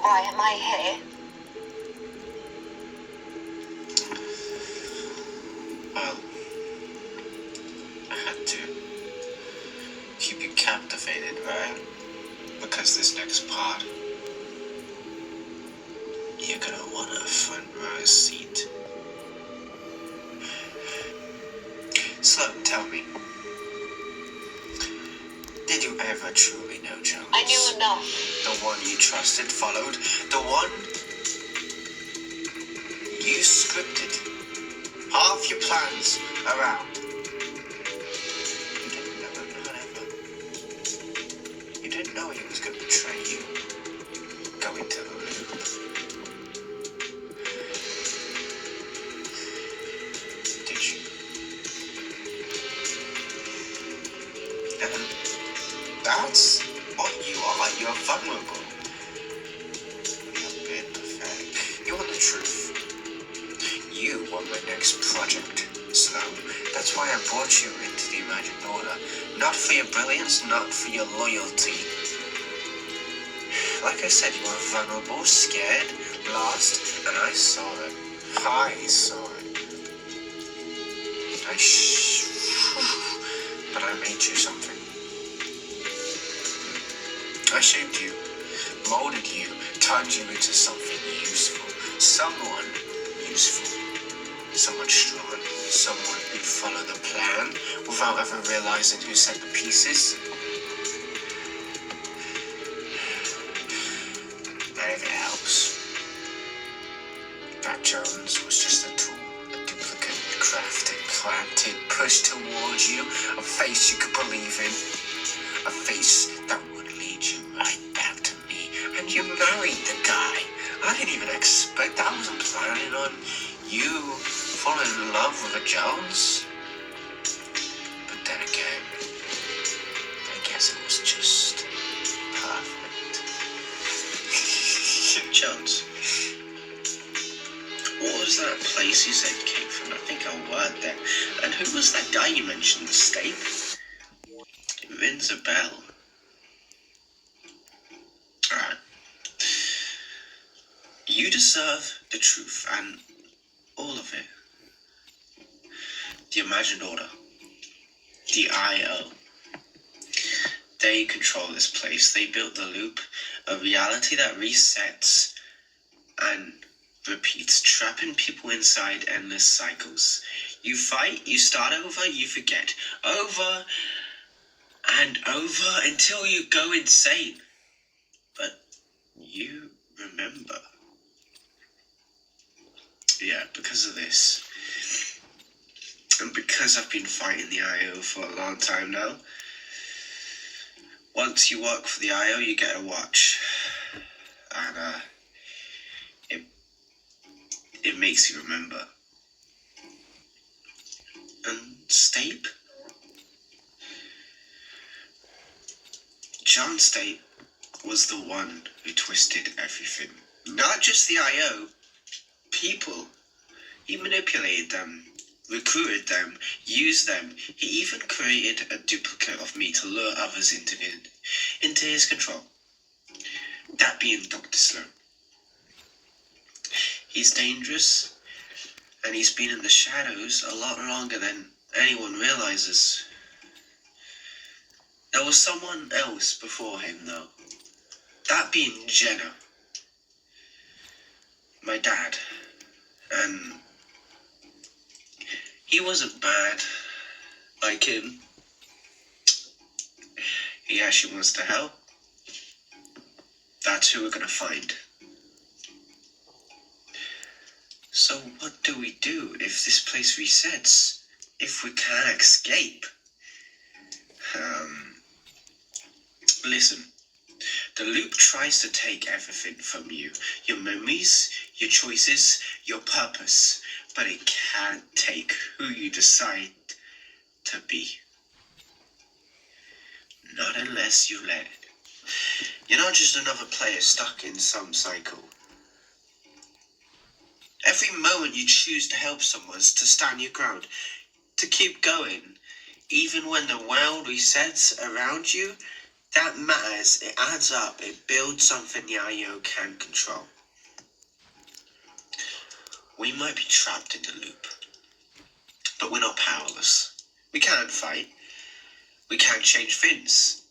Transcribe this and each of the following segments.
Why am I here? Well, I had to keep you captivated, right? Because this next part, you're gonna want a front row seat. Sloan, tell me, did you ever truly know Jones? I knew enough. The one you trusted, followed, the one you scripted half your plans around. You didn't know him, not ever. You didn't know he was going to betray you. Go into the loop. Did you? And that's what you are. You're vulnerable. You're being pathetic. You want the truth. You want my next project, Sloan. That's why I brought you into the Imagined Order. Not for your brilliance, not for your loyalty. Like I said, you were vulnerable, scared, lost, and I saw it. I saw it. But I made you something. I shaped you, molded you, turned you into something useful. Someone useful. Someone strong, someone who'd follow the plan without ever realizing who sent the pieces. And if it helps, that Jones was just a tool, a duplicate, crafted, planted, pushed towards you, a face you could believe in, a face that would lead you right back to me. And you married the guy. I didn't even expect, I wasn't planning on you falling in love with a Jones. But then again, I guess it was just perfect. Jones, what was that place you said you came from? I think I worked there. And who was that guy you mentioned, the steak? It rings a bell. Alright. You deserve the truth and all of it. The Imagined Order, the IO, they control this place. They built the loop, a reality that resets and repeats, trapping people inside endless cycles. You fight, you start over, you forget, over and over until you go insane. But you remember. Yeah, because of this. And because I've been fighting the IO for a long time now, once you work for the IO, you get a watch. And it makes you remember. And Stape? John Stape was the one who twisted everything. Not just the IO, people. He manipulated them, recruited them, used them. He even created a duplicate of me to lure others into his control. That being Dr. Sloan. He's dangerous, and he's been in the shadows a lot longer than anyone realizes. There was someone else before him, though. That being Jenna. My dad. And he wasn't bad, like him. He actually wants to help. That's who we're gonna find. So what do we do if this place resets? If we can't escape? Listen. The loop tries to take everything from you. Your memories, your choices, your purpose. But it can't take who you decide to be. Not unless you let it. You're not just another player stuck in some cycle. Every moment you choose to help someone, to stand your ground, to keep going, even when the world resets around you, That matters. It adds up. It builds something the IO can control. We might be trapped in the loop, but we're not powerless. We can't fight. We can't change things.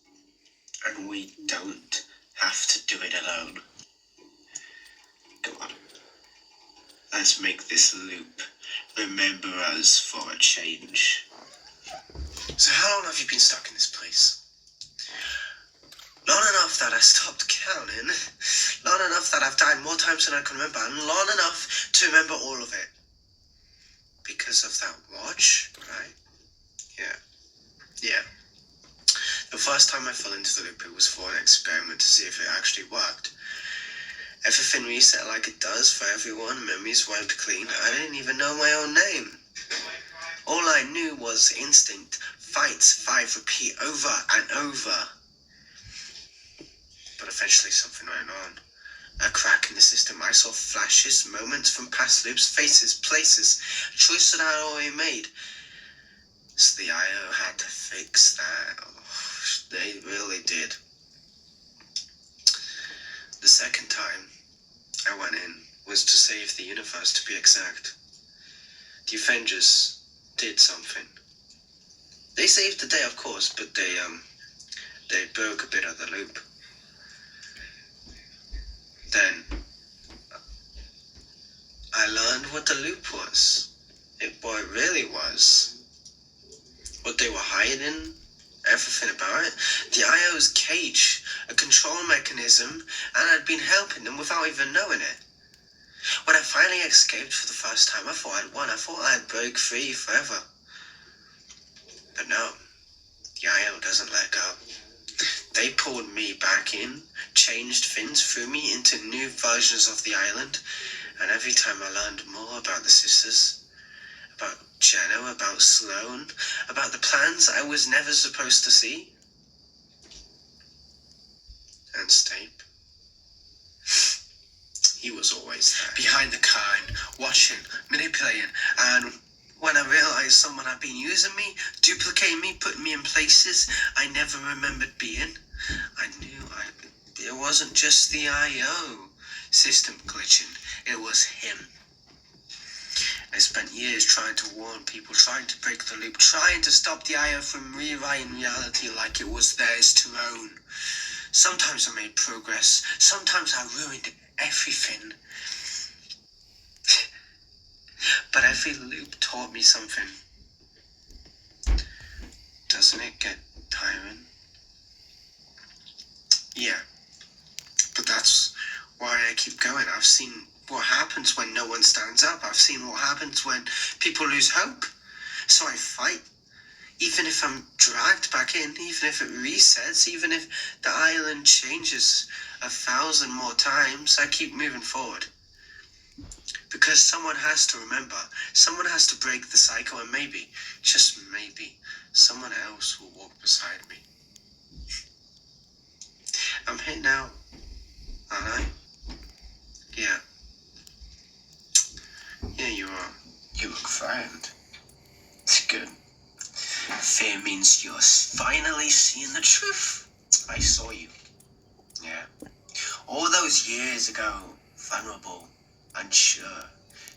And we don't have to do it alone. Go on. Let's make this loop remember us for a change. So how long have you been stuck in this place? Long enough that I stopped counting. Long enough that I've died more times than I can remember. And long enough to remember all of it. Because of that watch, right? Yeah. The first time I fell into the loop, it was for an experiment to see if it actually worked. Everything reset like it does for everyone, memories wiped clean. I didn't even know my own name. All I knew was instinct, fight, repeat, over and over. But eventually something went on. A crack in the system. I saw flashes, moments from past loops, faces, places, a choice that I already made. So the IO had to fix that. Oh, they really did. The second time I went in was to save the universe, to be exact. The Avengers did something. They saved the day, of course, but they broke a bit of the loop. Then I learned what the loop was. What it really was. What they were hiding, everything about it. The IO's cage, a control mechanism, and I'd been helping them without even knowing it. When I finally escaped for the first time, I thought I'd won. I thought I'd break free forever. But no, the IO doesn't let go. They pulled me back in, changed things, threw me into new versions of the island, and every time I learned more about the sisters, about Jenna, about Sloane, about the plans I was never supposed to see. And Snape. He was always there, behind the curtain, watching, manipulating, and when I realized someone had been using me, duplicating me, putting me in places I never remembered being, I knew it wasn't just the IO system glitching, it was him. I spent years trying to warn people, trying to break the loop, trying to stop the IO from rewriting reality like it was theirs to own. Sometimes I made progress, sometimes I ruined everything. But every loop taught me something. Doesn't it get tiring? Yeah, but that's why I keep going. I've seen what happens when no one stands up. I've seen what happens when people lose hope. So I fight. Even if I'm dragged back in, even if it resets, even if the island changes 1,000 more times, I keep moving forward. Because someone has to remember, someone has to break the cycle, and maybe, just maybe, someone else will walk beside me. I'm here now, aren't I? Yeah. Yeah, you are. You look frightened. It's good. Fear means you're finally seeing the truth. I saw you. Yeah. All those years ago, vulnerable, unsure,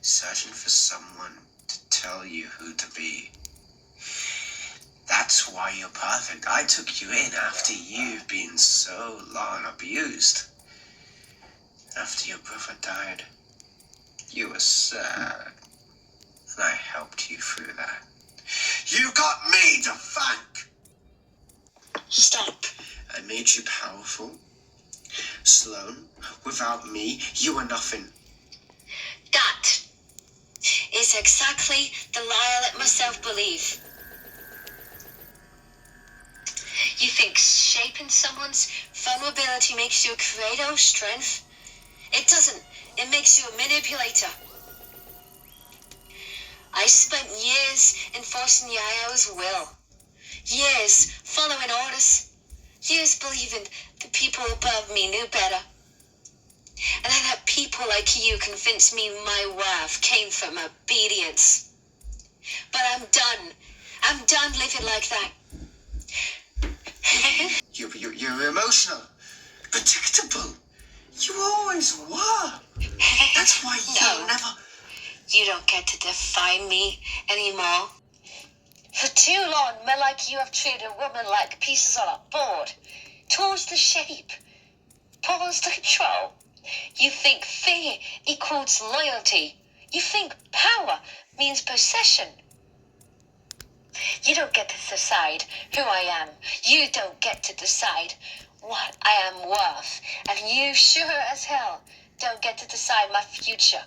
searching for someone to tell you who to be. That's why you're perfect. I took you in after you've been so long abused. After your brother died, you were sad, and I helped you through that. You got me to thank! Stop. I made you powerful. Sloane, without me, you were nothing. That is exactly the lie I let myself believe. You think shaping someone's vulnerability makes you a creator of strength? It doesn't. It makes you a manipulator. I spent years enforcing the IO's will. Years following orders. Years believing the people above me knew better. And I let people like you convince me my worth came from obedience. But I'm done. I'm done living like that. You're emotional, predictable. You always were. That's why No. you never... You don't get to define me anymore. For too long, men like you have treated women like pieces on a board. Tools to shape. Pawns to control. You think fear equals loyalty. You think power means possession. You don't get to decide who I am. You don't get to decide what I am worth. And you sure as hell don't get to decide my future.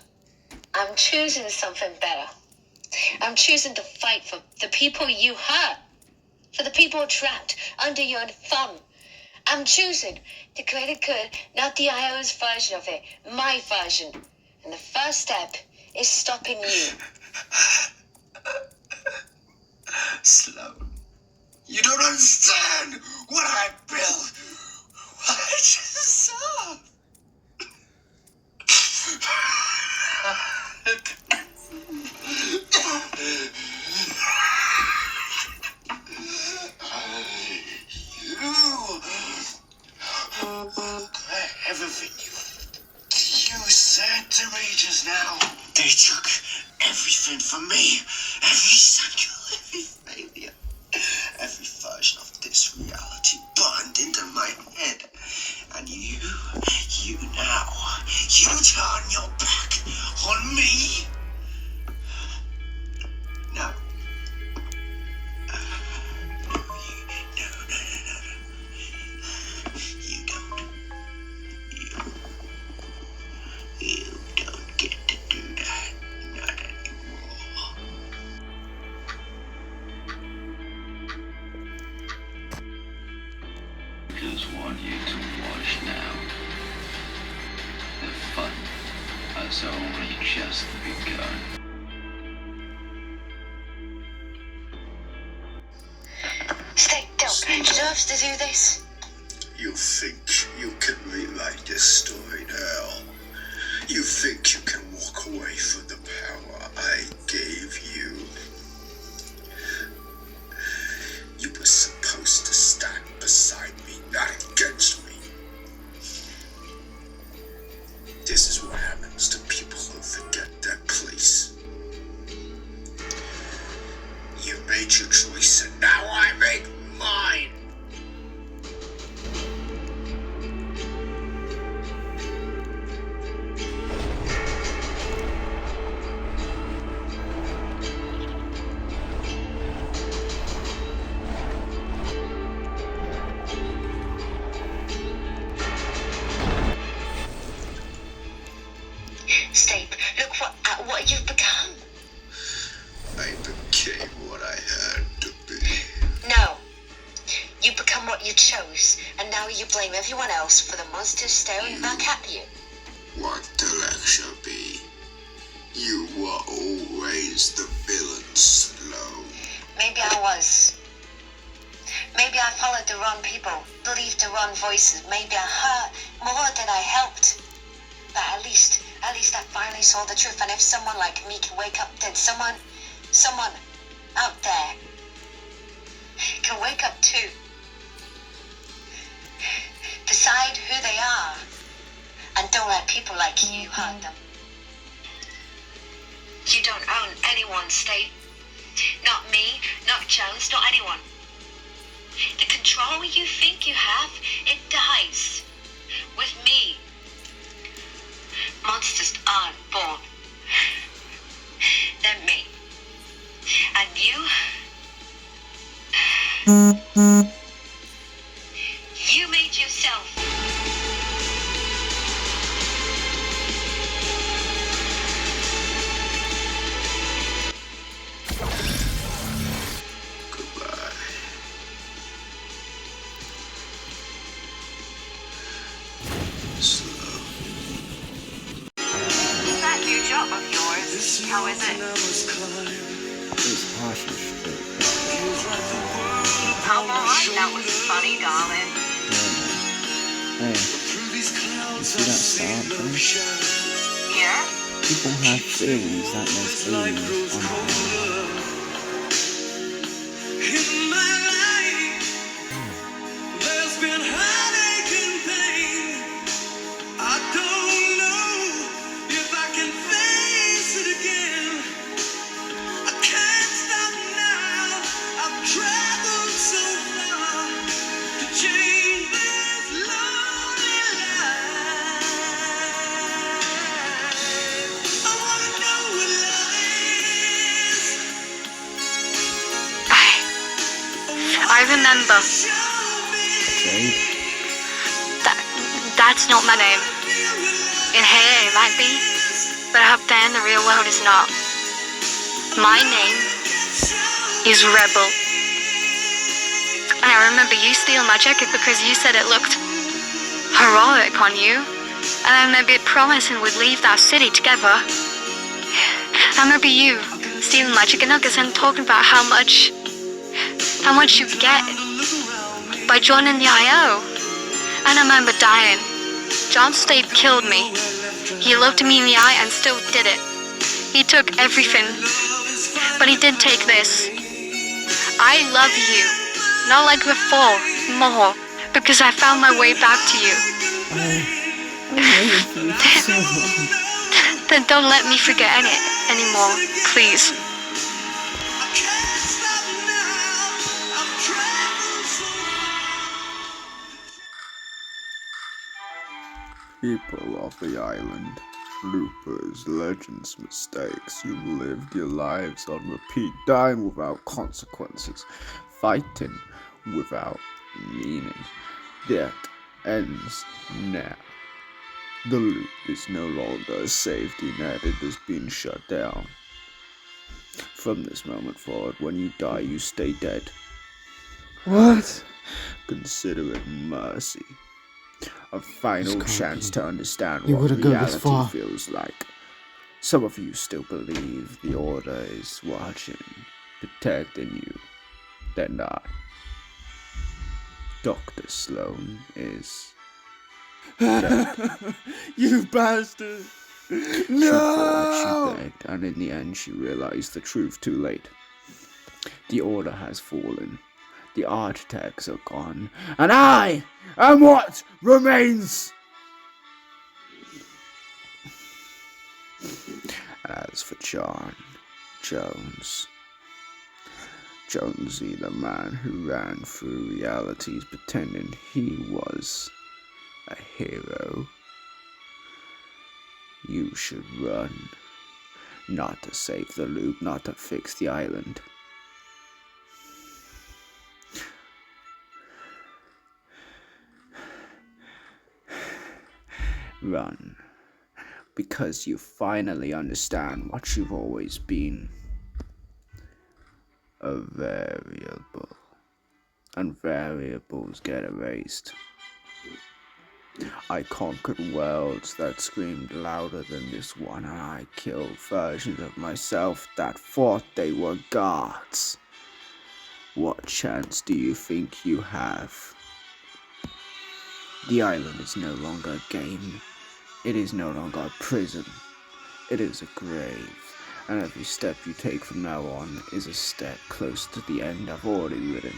I'm choosing something better. I'm choosing to fight for the people you hurt. For the people trapped under your thumb. I'm choosing to create a good, not the IO's version of it. My version. And the first step is stopping you. Sloan, you don't understand what I built. What I deserve. Everything you said to me just now. They took everything from me. Every cycle, every failure, every version of this reality burned into my head. And you now, you turn your back on me. No. You don't. You don't get to do that. Not anymore. Just want you to watch now. The fun has only just begun. Stay, don't. You don't have to do this. You think you can rewrite this story now? You think you can walk away from the power I gave you? You were supposed to stand beside me, not against me. This is what happens to people who forget their place. You made your choice and now I make mine. Stay. Look what you've become. I became what I had to be. No. You become what you chose, and now you blame everyone else for the monsters staring back at you. What the lecture be? You were always the villain, Sloan. Maybe I was. Maybe I followed the wrong people, believed the wrong voices. Maybe I hurt more than I helped. But at least I finally saw the truth. And if someone like me can wake up, then someone out there can wake up too. Decide who they are. And don't let people like you hurt them. You don't own anyone's state. Not me, not Jones, not anyone. The control you think you have, it dies. With me. Monsters aren't born. They're me. And you made yourself. Goodbye. Slow. That new job of yours, how is it? It's harsh and straight. Come on, that was funny, darling. Hey, you see that star thing? Yeah? People have theories that there's aliens on the island. In my life, there's been hardest remember. Jade? That's not my name. In here it might be, but out there in the real world it's not. My name is Rebel. And I remember you stealing my jacket because you said it looked heroic on you. And I remember promising we'd leave that city together. I remember you stealing my chicken nuggets and talking about how much you get by joining the IO. And I remember dying. John State killed me. He looked me in the eye and still did it. He took everything, but he did take this. I love you, not like before, more, because I found my way back to you. Then don't let me forget it anymore, please. People of the island, loopers, legends, mistakes, you lived your lives on repeat, dying without consequences, fighting without meaning. That ends now. The loop is no longer a safety net, it has been shut down. From this moment forward, when you die, you stay dead. What? Consider it mercy. A final chance to understand what reality feels like. Some of you still believe the Order is watching, protecting you. Then I, Dr. Sloan, is dead. You bastard! No! She fought, she begged, and in the end she realized the truth too late. The Order has fallen. The architects are gone, and I am what remains! As for John Jonesy, the man who ran through realities pretending he was a hero, you should run. Not to save the loop, not to fix the island. Run, because you finally understand what you've always been. A variable. And variables get erased. I conquered worlds that screamed louder than this one, and I killed versions of myself that thought they were gods. What chance do you think you have? The island is no longer a game. It is no longer a prison. It is a grave. And every step you take from now on is a step close to the end I've already written.